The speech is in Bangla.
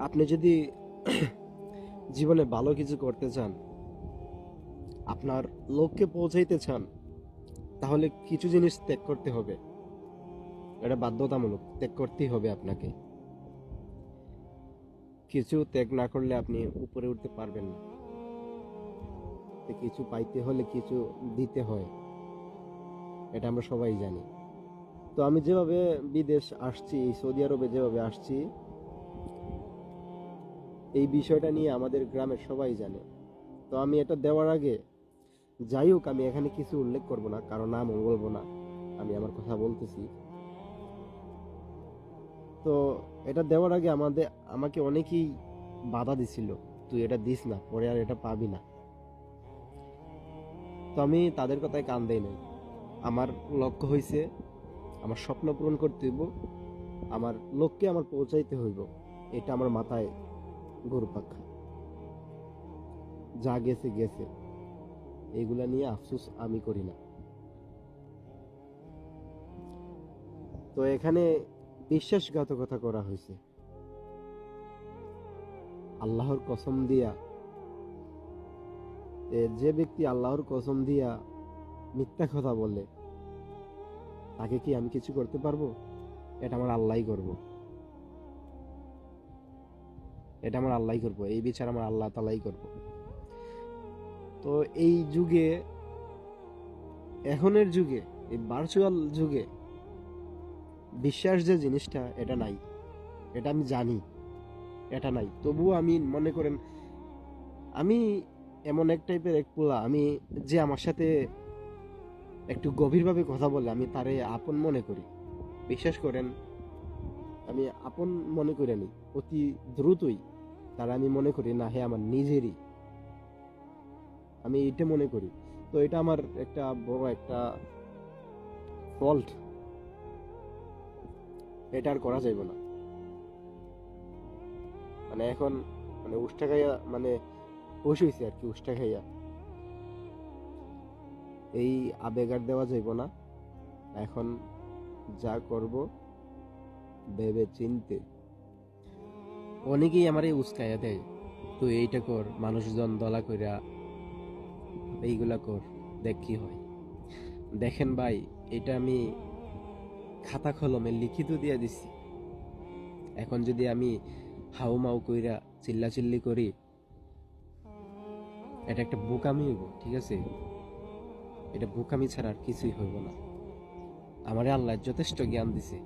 আপনি যদি জীবনে ভালো কিছু করতে চান, আপনার লক্ষ্যে পৌঁছাইতে চান, তাহলে কিছু জিনিস ত্যাগ করতে হবে। এটা বাধ্যতামূলক, ত্যাগ করতেই হবে আপনাকে। কিছু ত্যাগ না করলে আপনি উপরে উঠতে পারবেন না। তো কিছু পাইতে হলে কিছু দিতে হয়, এটা আমরা সবাই জানি। তো আমি যেভাবে বিদেশ আসছি, এই সৌদি আরবে যেভাবে আসছি, এই বিষয়টা নিয়ে আমাদের গ্রামের সবাই জানে। তো আমি এটা দেওয়ার আগে, যাই হোক, আমি এখানে কিছু উল্লেখ করব না, কারণ নাম বলবো না, আমি আমার কথা বলতেছি। তো এটা দেওয়ার আগে আমাকে অনেকেই বাধা দিছিল, তুই এটা দিস না, পরে আর এটা পাবি না। তো আমি তাদের কথায় কান দেই নাই। আমার লক্ষ্য হইছে, আমার স্বপ্ন পূরণ করতে হইব, আমার লক্ষ্যে আমার পৌঁছাইতে হইব। এটা আমার মাথায় ঘুরপাক খায়। যা গেছে গেছে, এগুলা নিয়ে আফসোস আমি করি না। তো এখানে বিশ্বাসঘাতকতা করা হয়েছে। আল্লাহর কসম দিয়া, যে ব্যক্তি আল্লাহর কসম দিয়া মিথ্যা কথা বলে, তাকে কি আমি কিছু করতে পারবো? এটা আমার আল্লাহই করব। এটা আমার আল্লাহই করব, এই বিচার আমার আল্লাহ তাআলাই করব। তো এই যুগে, এখনের যুগে, এই ভার্চুয়াল যুগে বিশ্বাস যে জিনিসটা, এটা নাই। এটা আমি জানি, এটা নাই। তবুও আমি মনে করেন, আমি এমন এক টাইপের এক পোলা, আমি যে আমার সাথে একটু গভীরভাবে কথা বলে আমি তারে আপন মনে করি। বিশ্বাস করেন, আমি আপন মনে করে নিই অতি দ্রুতই। তারা আমি মনে করি না, হে আমার নিজেরই, আমি এটা মনে করি। তো এটা আমার একটা বড় একটা ফল্ট, এটা আর করা যাইব না। মানে এখন, মানে উষ্টা খাইয়া, মানে হুশ হইছে আর কি, উষ্টা খাইয়া এই আবেগ আর দেওয়া যাইব না। এখন যা করব ভেবে চিনতে। অনেকেই আমার এই উস্কাইয়া দেয়, তুই এইটা কর, মানুষজন দলা কইরা এইগুলা কর, দেখ কি হয়। দেখেন ভাই, এটা আমি খাতা কলমে লিখিত দিয়া দিছি। এখন যদি আমি হাউ মাউ কইরা চিল্লাচিল্লি করি, এটা একটা বোকামি হইব, ঠিক আছে? এটা বোকামি ছাড়া আর কিছুই হইব না। আমারে আল্লাহ যথেষ্ট জ্ঞান দিছে,